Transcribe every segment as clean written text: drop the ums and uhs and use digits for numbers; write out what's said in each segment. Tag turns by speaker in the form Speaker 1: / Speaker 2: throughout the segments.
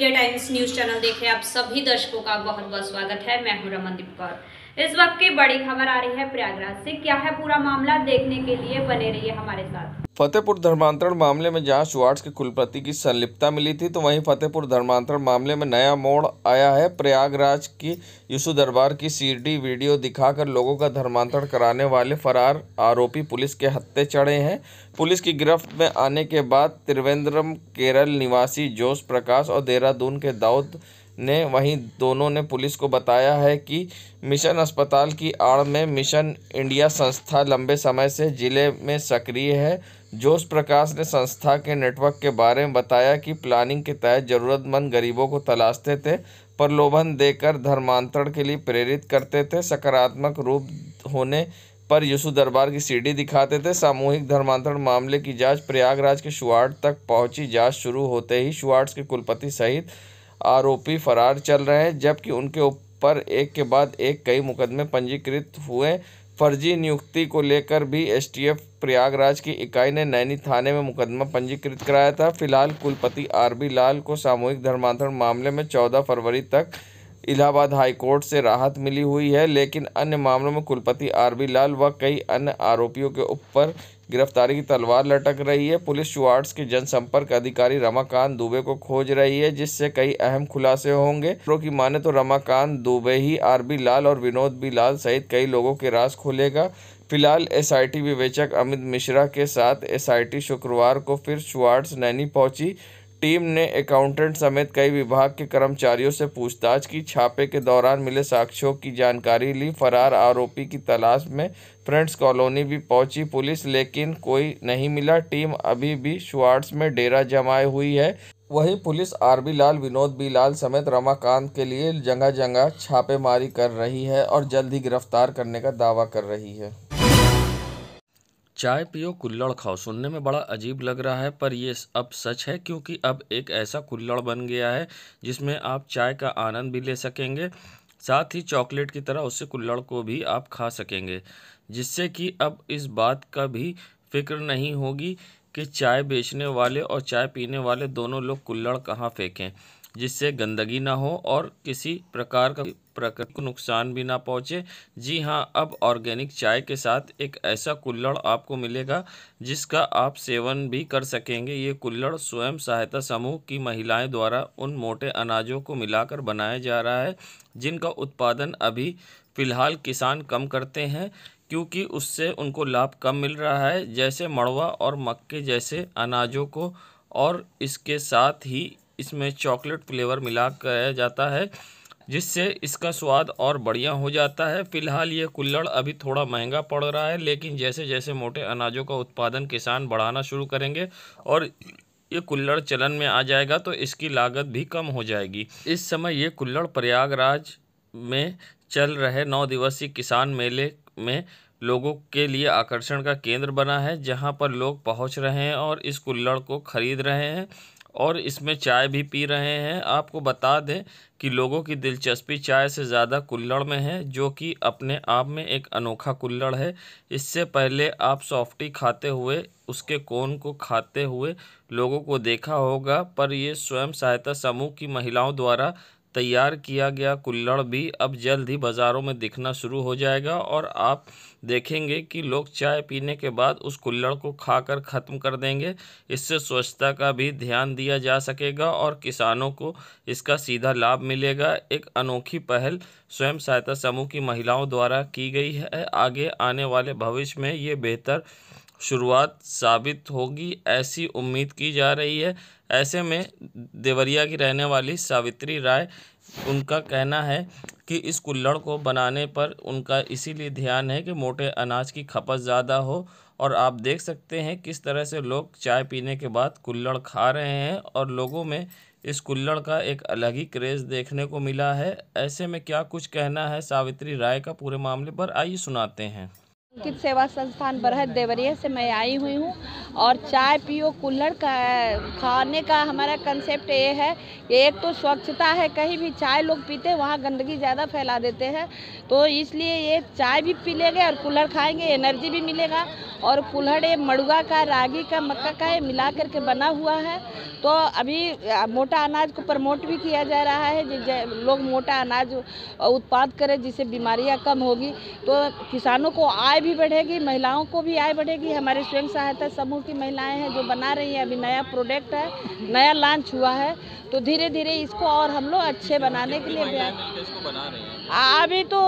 Speaker 1: India times news channel देख रहे आप सभी दर्शकों का बहुत बहुत स्वागत है। मैं हूं रमनदीप कौर। इस वक्त की बड़ी खबर आ रही है प्रयागराज से। क्या है पूरा मामला, देखने के लिए बने रहिए हमारे साथ।
Speaker 2: फतेहपुर धर्मांतरण मामले में जहां स्टुअर्ट्स के कुलपति की संलिप्तता मिली थी, तो वहीं फतेहपुर धर्मांतरण मामले में नया मोड़ आया है। प्रयागराज की यीशु दरबार की सीडी वीडियो दिखाकर लोगों का धर्मांतरण कराने वाले फरार आरोपी पुलिस के हत्थे चढ़े हैं। पुलिस की गिरफ्त में आने के बाद त्रिवेंद्रम केरल निवासी जोश प्रकाश और देहरादून के दाऊद ने वहीं दोनों ने पुलिस को बताया है कि मिशन अस्पताल की आड़ में मिशन इंडिया संस्था लंबे समय से जिले में सक्रिय है। जोश प्रकाश ने संस्था के नेटवर्क के बारे में बताया कि प्लानिंग के तहत ज़रूरतमंद गरीबों को तलाशते थे, प्रलोभन देकर धर्मांतरण के लिए प्रेरित करते थे, सकारात्मक रूप होने पर यीशु दरबार की सीडी दिखाते थे। सामूहिक धर्मांतरण मामले की जांच प्रयागराज के स्टुअर्ट तक पहुंची। जांच शुरू होते ही स्टुअर्ट्स के कुलपति सहित आरोपी फरार चल रहे हैं, जबकि उनके ऊपर एक के बाद एक कई मुकदमे पंजीकृत हुए। फर्जी नियुक्ति को लेकर भी एसटीएफ प्रयागराज की इकाई ने नैनी थाने में मुकदमा पंजीकृत कराया था। फिलहाल कुलपति आरबी लाल को सामूहिक धर्मांतरण मामले में 14 फरवरी तक इलाहाबाद हाईकोर्ट से राहत मिली हुई है, लेकिन अन्य मामलों में कुलपति आरबी लाल व कई अन्य आरोपियों के ऊपर गिरफ्तारी की तलवार लटक रही है। पुलिस स्टुअर्ट्स के जनसंपर्क अधिकारी रमाकांत दुबे को खोज रही है, जिससे कई अहम खुलासे होंगे। सूत्रों की माने तो रमाकांत दुबे ही आरबी लाल और विनोद बी लाल सहित कई लोगों के राज खोलेगा। फिलहाल एसआईटी विवेचक अमित मिश्रा के साथ एसआईटी शुक्रवार को फिर स्टुअर्ट्स नैनी पहुंची। टीम ने अकाउंटेंट समेत कई विभाग के कर्मचारियों से पूछताछ की। छापे के दौरान मिले साक्ष्यों की जानकारी ली। फरार आरोपी की तलाश में फ्रेंड्स कॉलोनी भी पहुंची पुलिस, लेकिन कोई नहीं मिला। टीम अभी भी स्टुअर्ट्स में डेरा जमाए हुई है। वहीं पुलिस आरबी लाल, विनोद बी लाल समेत रमाकांत के लिए जगह जगह छापेमारी कर रही है और जल्द ही गिरफ्तार करने का दावा कर रही है।
Speaker 3: चाय पियो कुल्हड़ खाओ सुनने में बड़ा अजीब लग रहा है, पर ये अब सच है, क्योंकि अब एक ऐसा कुल्हड़ बन गया है जिसमें आप चाय का आनंद भी ले सकेंगे, साथ ही चॉकलेट की तरह उससे कुल्हड़ को भी आप खा सकेंगे, जिससे कि अब इस बात का भी फिक्र नहीं होगी कि चाय बेचने वाले और चाय पीने वाले दोनों लोग कुल्हड़ कहाँ फेंकें, जिससे गंदगी ना हो और किसी प्रकार का प्रकृति को नुकसान भी ना पहुँचे। जी हाँ, अब ऑर्गेनिक चाय के साथ एक ऐसा कुल्हड़ आपको मिलेगा जिसका आप सेवन भी कर सकेंगे। ये कुल्हड़ स्वयं सहायता समूह की महिलाएं द्वारा उन मोटे अनाजों को मिलाकर बनाया जा रहा है जिनका उत्पादन अभी फ़िलहाल किसान कम करते हैं, क्योंकि उससे उनको लाभ कम मिल रहा है, जैसे मड़वा और मक्के जैसे अनाजों को, और इसके साथ ही इसमें चॉकलेट फ्लेवर मिला कर जाता है, जिससे इसका स्वाद और बढ़िया हो जाता है। फ़िलहाल ये कुल्हड़ अभी थोड़ा महंगा पड़ रहा है, लेकिन जैसे जैसे मोटे अनाजों का उत्पादन किसान बढ़ाना शुरू करेंगे और ये कुल्हड़ चलन में आ जाएगा तो इसकी लागत भी कम हो जाएगी। इस समय ये कुल्हड़ प्रयागराज में चल रहे 9 दिवसीय किसान मेले में लोगों के लिए आकर्षण का केंद्र बना है, जहां पर लोग पहुंच रहे हैं और इस कुल्हड़ को खरीद रहे हैं और इसमें चाय भी पी रहे हैं। आपको बता दें कि लोगों की दिलचस्पी चाय से ज़्यादा कुल्हड़ में है, जो कि अपने आप में एक अनोखा कुल्हड़ है। इससे पहले आप सॉफ्टी खाते हुए, उसके कोन को खाते हुए लोगों को देखा होगा, पर ये स्वयं सहायता समूह की महिलाओं द्वारा तैयार किया गया कुल्हड़ भी अब जल्द ही बाज़ारों में दिखना शुरू हो जाएगा और आप देखेंगे कि लोग चाय पीने के बाद उस कुल्हड़ को खाकर ख़त्म कर देंगे। इससे स्वच्छता का भी ध्यान दिया जा सकेगा और किसानों को इसका सीधा लाभ मिलेगा। एक अनोखी पहल स्वयं सहायता समूह की महिलाओं द्वारा की गई है। आगे आने वाले भविष्य में ये बेहतर शुरुआत साबित होगी, ऐसी उम्मीद की जा रही है। ऐसे में देवरिया की रहने वाली सावित्री राय, उनका कहना है कि इस कुल्हड़ को बनाने पर उनका इसीलिए ध्यान है कि मोटे अनाज की खपत ज़्यादा हो, और आप देख सकते हैं किस तरह से लोग चाय पीने के बाद कुल्हड़ खा रहे हैं और लोगों में इस कुल्हड़ का एक अलग ही क्रेज़ देखने को मिला है। ऐसे में क्या कुछ कहना है सावित्री राय का पूरे मामले पर, आइए सुनाते हैं।
Speaker 4: अंकित सेवा संस्थान बरहत देवरिया से मैं आई हुई हूँ और चाय पियो कुल्हड़ का खाने का हमारा कंसेप्ट ये है कि एक तो स्वच्छता है, कहीं भी चाय लोग पीते हैं वहाँ गंदगी ज़्यादा फैला देते हैं, तो इसलिए ये चाय भी पी लेंगे और कुल्हड़ खाएंगे, एनर्जी भी मिलेगा। और कुल्हड़ ये मड़ुआ का, रागी का, मक्का का ये मिला करके बना हुआ है। तो अभी मोटा अनाज को प्रमोट भी किया जा रहा है, लोग मोटा अनाज उत्पाद करें जिससे बीमारियां कम होगी, तो किसानों को आय भी बढ़ेगी, महिलाओं को भी आय बढ़ेगी। हमारे स्वयं सहायता समूह की महिलाएं हैं जो बना रही हैं, अभी नया प्रोडक्ट है, नया लॉन्च हुआ है, तो धीरे धीरे इसको और हम लोग अच्छे बनाने के लिए अभी तो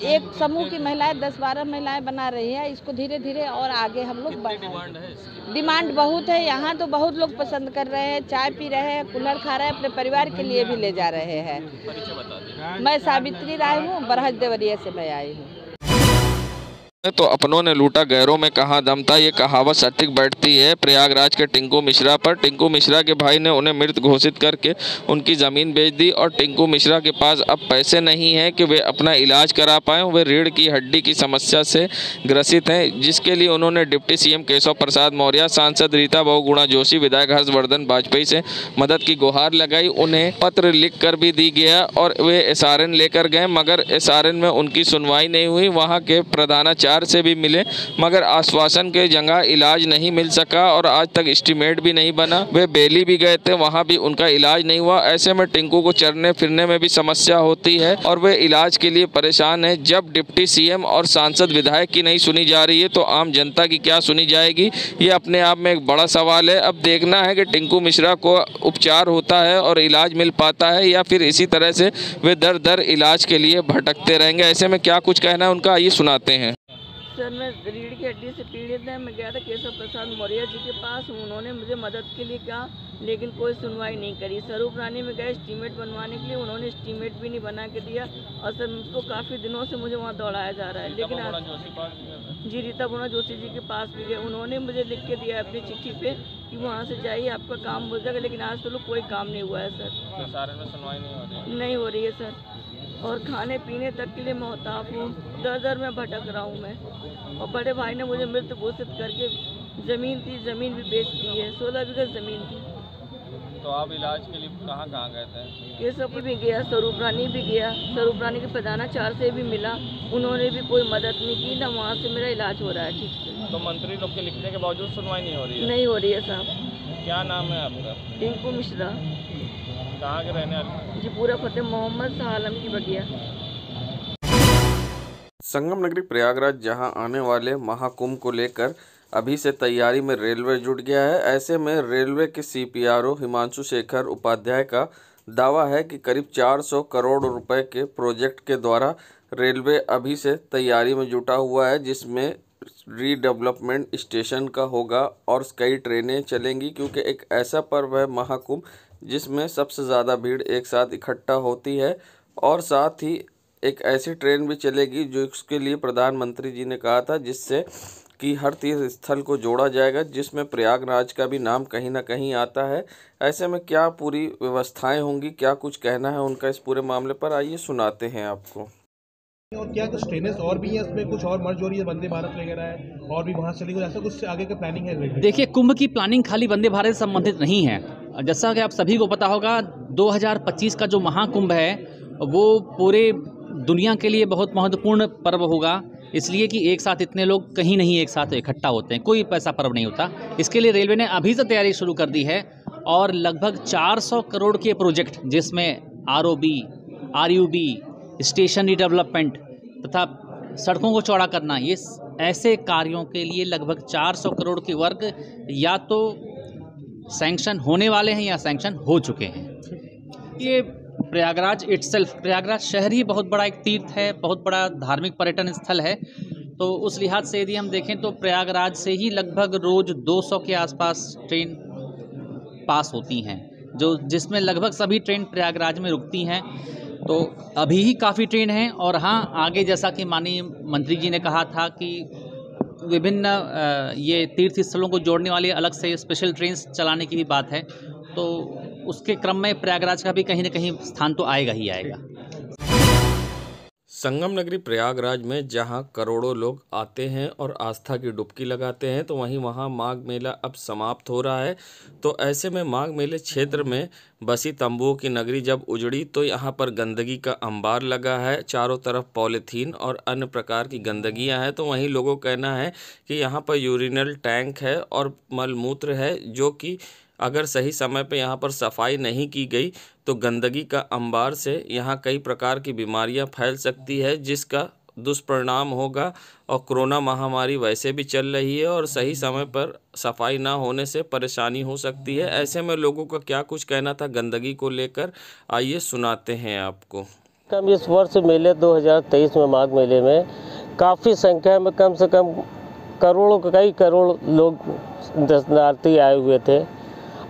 Speaker 4: एक समूह की महिलाएं 10-12 महिलाएं बना रही है, इसको धीरे धीरे और आगे हम लोग डिमांड बहुत है। यहाँ तो बहुत लोग पसंद कर रहे हैं, चाय पी रहे हैं, कुल्हड़ खा रहे हैं, अपने परिवार के लिए भी ले जा रहे हैं। मैं सावित्री राय हूँ, बरहत देवरिया से मैं आई हूँ।
Speaker 2: तो अपनों ने लूटा गैरों में कहाँ दम था, ये कहावत सटीक बैठती है प्रयागराज के टिंकू मिश्रा पर। टिंकू मिश्रा के भाई ने उन्हें मृत घोषित करके उनकी ज़मीन बेच दी और टिंकू मिश्रा के पास अब पैसे नहीं हैं कि वे अपना इलाज करा पाएँ। वे रीढ़ की हड्डी की समस्या से ग्रसित हैं, जिसके लिए उन्होंने डिप्टी सीएम केशव प्रसाद मौर्य, सांसद रीता बहुगुणा जोशी, विधायक हर्षवर्धन वाजपेयी से मदद की गुहार लगाई। उन्हें पत्र लिख कर भी दी गया और वे SRN लेकर गए, मगर SRN में उनकी सुनवाई नहीं हुई। वहाँ के प्रधानाचार्य से भी मिले, मगर आश्वासन के जगह इलाज नहीं मिल सका और आज तक एस्टीमेट भी नहीं बना। वे बेली भी गए थे, वहां भी उनका इलाज नहीं हुआ। ऐसे में टिंकू को चलने फिरने में भी समस्या होती है और वे इलाज के लिए परेशान है। जब डिप्टी सीएम और सांसद विधायक की नहीं सुनी जा रही है तो आम जनता की क्या सुनी जाएगी, ये अपने आप में एक बड़ा सवाल है। अब देखना है कि टिंकू मिश्रा को उपचार होता है और इलाज मिल पाता है या फिर इसी तरह से वे दर दर इलाज के लिए भटकते रहेंगे। ऐसे में क्या कुछ कहना है उनका, आइए सुनाते हैं।
Speaker 4: सर, मैं रीढ़ की हड्डी से पीड़ित है। मैं गया था केशव प्रसाद मौर्य जी के पास, उन्होंने मुझे मदद के लिए कहा, लेकिन कोई सुनवाई नहीं करी। स्वरूप रानी में गए एस्टीमेट बनवाने के लिए, उन्होंने एस्टीमेट भी नहीं बना के दिया और सर मुझको काफ़ी दिनों से मुझे वहाँ दौड़ाया जा रहा है। लेकिन जी, रीता बहुगुणा जोशी जी के पास भी गए, उन्होंने मुझे लिख के दिया अपनी चिट्ठी पे कि वहाँ से जाइए आपका काम हो जाएगा, लेकिन आज तो कोई काम नहीं हुआ है सर। सुनवाई नहीं हो रही है सर, और खाने पीने तक के लिए मोहताब हूँ, दर दर में भटक रहा हूँ मैं। और बड़े भाई ने मुझे मृत घोषित करके ज़मीन भी बेच दी है, 16 बीघा ज़मीन थी।
Speaker 2: तो आप इलाज के लिए कहाँ गए थे?
Speaker 4: केशव भी गया, स्वरूप रानी भी गया, स्वरूप रानी के प्रधानाचार्य से भी मिला, उन्होंने भी कोई मदद नहीं की, ना वहाँ से मेरा इलाज हो रहा है ठीक से।
Speaker 2: तो मंत्री लोग के लिखने के बावजूद सुनवाई नहीं हो रही है?
Speaker 4: नहीं हो रही है साहब।
Speaker 2: क्या नाम है आपका?
Speaker 4: टिंकू मिश्रा।
Speaker 2: कहाँ के रहने वाले?
Speaker 4: जी, पूरा फतेह मोहम्मद शाह आलम की बगिया।
Speaker 2: संगम नगरी प्रयागराज जहां आने वाले महाकुंभ को लेकर अभी से तैयारी में रेलवे जुट गया है। ऐसे में रेलवे के CPRO हिमांशु शेखर उपाध्याय का दावा है कि करीब 400 करोड़ रुपए के प्रोजेक्ट के द्वारा रेलवे अभी से तैयारी में जुटा हुआ है, जिसमें रीडेवलपमेंट स्टेशन का होगा और कई ट्रेनें चलेंगी, क्योंकि एक ऐसा पर्व है महाकुंभ जिसमें सबसे ज़्यादा भीड़ एक साथ इकट्ठा होती है। और साथ ही एक ऐसी ट्रेन भी चलेगी जो इसके लिए प्रधानमंत्री जी ने कहा था, जिससे कि हर तीर्थ स्थल को जोड़ा जाएगा, जिसमें प्रयागराज का भी नाम कहीं ना कहीं आता है। ऐसे में क्या पूरी व्यवस्थाएं होंगी, क्या कुछ कहना है उनका इस पूरे मामले पर, आइए सुनाते हैं आपको।
Speaker 5: और क्या कुछ ट्रेनें और भी हैं, इसमें कुछ और मर्ज हो रही है, वंदे भारत वगैरह है और भी वहाँ चलेगी, ऐसा कुछ आगे का प्लानिंग है?
Speaker 6: देखिए, कुंभ की प्लानिंग खाली वंदे भारत से संबंधित नहीं है। जैसा कि आप सभी को पता होगा, 2025 का जो महाकुंभ है वो पूरे दुनिया के लिए बहुत महत्वपूर्ण पर्व होगा, इसलिए कि एक साथ इतने लोग कहीं नहीं एक साथ इकट्ठा होते हैं, कोई ऐसा पर्व नहीं होता। इसके लिए रेलवे ने अभी से तैयारी शुरू कर दी है और लगभग 400 करोड़ के प्रोजेक्ट, जिसमें ROB, RUB, स्टेशन रिडेवलपमेंट तथा सड़कों को चौड़ा करना, ये ऐसे कार्यों के लिए लगभग 400 करोड़ के वर्ग या तो सैंक्शन होने वाले हैं या सैंक्शन हो चुके हैं। ये प्रयागराज प्रयागराज शहर ही बहुत बड़ा एक तीर्थ है, बहुत बड़ा धार्मिक पर्यटन स्थल है, तो उस लिहाज से यदि हम देखें तो प्रयागराज से ही लगभग रोज़ 200 के आसपास ट्रेन पास होती हैं, जिसमें लगभग सभी ट्रेन प्रयागराज में रुकती हैं। तो अभी ही काफ़ी ट्रेन हैं और हाँ, आगे जैसा कि माननीय मंत्री जी ने कहा था कि विभिन्न ये तीर्थ स्थलों को जोड़ने वाली अलग से स्पेशल ट्रेन चलाने की भी बात है, तो उसके क्रम में प्रयागराज का भी कहीं ना कहीं स्थान तो आएगा ही आएगा।
Speaker 3: संगम नगरी प्रयागराज में जहां करोड़ों लोग आते हैं और आस्था की डुबकी लगाते हैं, तो वहीं वहां माघ मेला अब समाप्त हो रहा है। तो ऐसे में माघ मेले क्षेत्र में बसी तंबुओं की नगरी जब उजड़ी तो यहां पर गंदगी का अंबार लगा है। चारों तरफ पॉलीथीन और अन्य प्रकार की गंदगियां हैं। तो वहीं लोगों का कहना है कि यहां पर यूरिनल टैंक है और मलमूत्र है, जो कि अगर सही समय पे यहाँ पर सफाई नहीं की गई तो गंदगी का अंबार से यहाँ कई प्रकार की बीमारियाँ फैल सकती है, जिसका दुष्परिणाम होगा। और कोरोना महामारी वैसे भी चल रही है और सही समय पर सफाई ना होने से परेशानी हो सकती है। ऐसे में लोगों का क्या कुछ कहना था गंदगी को लेकर, आइए सुनाते हैं आपको।
Speaker 7: इस वर्ष मेले 2023 में माघ मेले में काफ़ी संख्या में कम से कम कई करोड़ लोग दर्शनार्थी आए हुए थे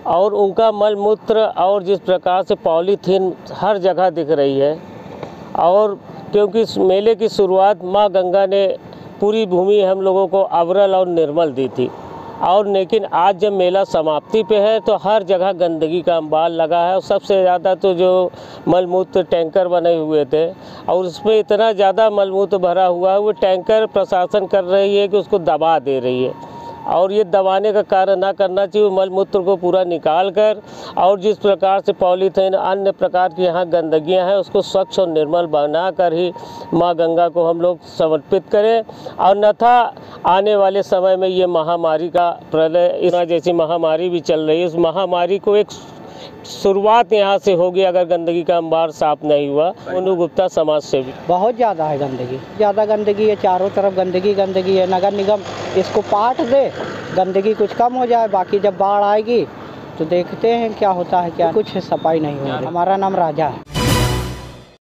Speaker 7: और उनका मल मूत्र और जिस प्रकार से पॉलीथीन हर जगह दिख रही है। और क्योंकि इस मेले की शुरुआत माँ गंगा ने पूरी भूमि हम लोगों को अविरल और निर्मल दी थी, और लेकिन आज जब मेला समाप्ति पे है तो हर जगह गंदगी का अंबार लगा है। और सबसे ज़्यादा तो जो मलमूत्र टैंकर बने हुए थे और उसमें इतना ज़्यादा मलमूत्र भरा हुआ है, वो टैंकर प्रशासन कर रही है कि उसको दबा दे रही है। और ये दबाने का कार्य ना करना चाहिए, मलमूत्र को पूरा निकाल कर और जिस प्रकार से पॉलीथीन अन्य प्रकार की यहाँ गंदगियाँ हैं उसको स्वच्छ और निर्मल बना कर ही माँ गंगा को हम लोग समर्पित करें। और अन्यथा आने वाले समय में ये महामारी का प्रलय, इस जैसी महामारी भी चल रही है, उस महामारी को एक शुरुआत यहाँ से होगी अगर गंदगी का अंबार साफ नहीं हुआ। उन्नू गुप्ता, समाज सेवी।
Speaker 8: बहुत ज़्यादा है गंदगी, ज़्यादा गंदगी है, चारों तरफ गंदगी है। नगर निगम इसको पाट दे, गंदगी कुछ कम हो जाए। बाकी जब बाढ़ आएगी तो देखते हैं क्या होता है, क्या कुछ सफाई नहीं हो रही। हमारा नाम राजा है।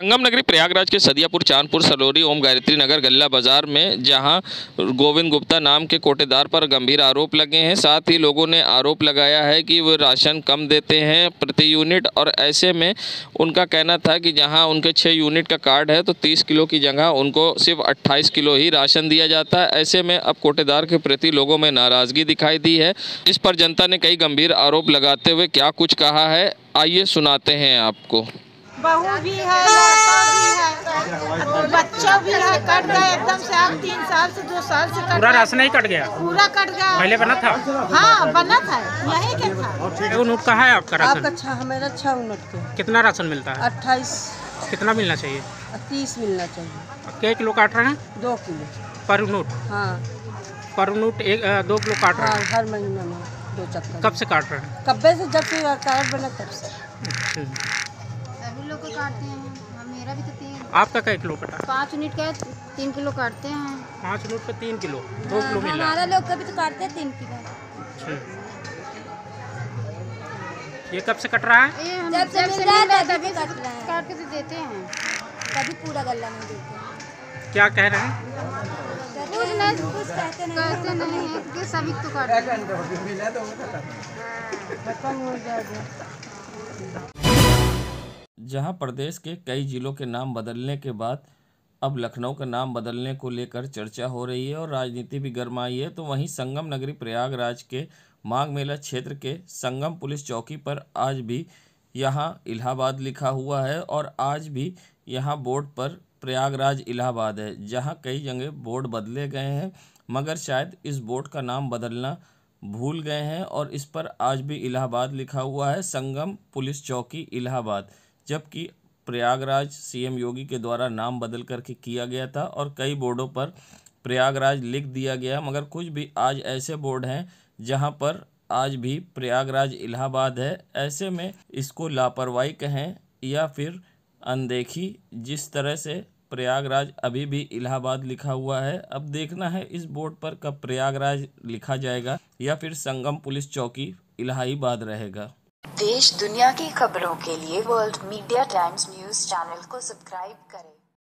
Speaker 3: संगम नगरी प्रयागराज के सदियापुर, चांदपुर, सलोरी, ओम गायत्री नगर, गल्ला बाजार में जहां गोविंद गुप्ता नाम के कोटेदार पर गंभीर आरोप लगे हैं। साथ ही लोगों ने आरोप लगाया है कि वो राशन कम देते हैं प्रति यूनिट, और ऐसे में उनका कहना था कि जहां उनके 6 यूनिट का कार्ड है तो 30 किलो की जगह उनको सिर्फ 28 किलो ही राशन दिया जाता है। ऐसे में अब कोटेदार के प्रति लोगों में नाराज़गी दिखाई दी है। इस पर जनता ने कई गंभीर आरोप लगाते हुए क्या कुछ कहा है, आइए सुनाते हैं आपको।
Speaker 9: बहू भी है, लड़का भी है, बच्चा भी है। कट गया एकदम से, आप 3 साल से 2 साल से
Speaker 10: पूरा राशन ही कट गया।
Speaker 9: पूरा कट गया।
Speaker 10: पहले बना था?
Speaker 9: हाँ बना था, यही के था।
Speaker 10: वो नोट कहाँ है आपका राशन?
Speaker 9: आपका हमारा 6 यूनिट के।
Speaker 10: कितना राशन मिलता है?
Speaker 9: 28।
Speaker 10: कितना मिलना चाहिए?
Speaker 9: 30 मिलना चाहिए।
Speaker 10: क्या किलो काट रहे हैं?
Speaker 9: 2 किलो
Speaker 10: पर यूनिट।
Speaker 9: हाँ
Speaker 10: पर यूनिट 2 किलो काट रहे हैं।
Speaker 9: हर महीने में 2 चक्कर।
Speaker 10: कब से काट रहे हैं?
Speaker 9: कब्बे से, जब से कार्ड बना तब से।
Speaker 11: सभी लोग को काटते हैं, मेरा भी तो 3।
Speaker 10: आपका क्या किलो कटा?
Speaker 11: 5 यूनिट का 3 किलो काटते हैं।
Speaker 10: 5 यूनिट पे 3 किलो, 2 किलो मिला।
Speaker 11: हमारा लोग का भी तो काटते हैं 3 किलो।
Speaker 10: ये कब से कट रहा है?
Speaker 11: जब से मिल रहा है तभी कट रहा है। काट के तो देते हैं, कभी पूरा गल्ला नहीं देते।
Speaker 10: क्या कह रहे हैं?
Speaker 11: कुछ कहते नहीं है कि सभी तो काटते हैं।
Speaker 3: जहां प्रदेश के कई जिलों के नाम बदलने के बाद अब लखनऊ का नाम बदलने को लेकर चर्चा हो रही है और राजनीति भी गर्माई है, तो वहीं संगम नगरी प्रयागराज के माघ मेला क्षेत्र के संगम पुलिस चौकी पर आज भी यहां इलाहाबाद लिखा हुआ है और आज भी यहां बोर्ड पर प्रयागराज इलाहाबाद है। जहां कई जगह बोर्ड बदले गए हैं, मगर शायद इस बोर्ड का नाम बदलना भूल गए हैं और इस पर आज भी इलाहाबाद लिखा हुआ है, संगम पुलिस चौकी इलाहाबाद। जबकि प्रयागराज सीएम योगी के द्वारा नाम बदल करके किया गया था और कई बोर्डों पर प्रयागराज लिख दिया गया, मगर कुछ भी आज ऐसे बोर्ड हैं जहां पर आज भी प्रयागराज इलाहाबाद है। ऐसे में इसको लापरवाही कहें या फिर अनदेखी, जिस तरह से प्रयागराज अभी भी इलाहाबाद लिखा हुआ है। अब देखना है इस बोर्ड पर कब प्रयागराज लिखा जाएगा या फिर संगम पुलिस चौकी इलाहाबाद रहेगा।
Speaker 12: देश दुनिया की खबरों के लिए world media times news channel को सब्सक्राइब करें।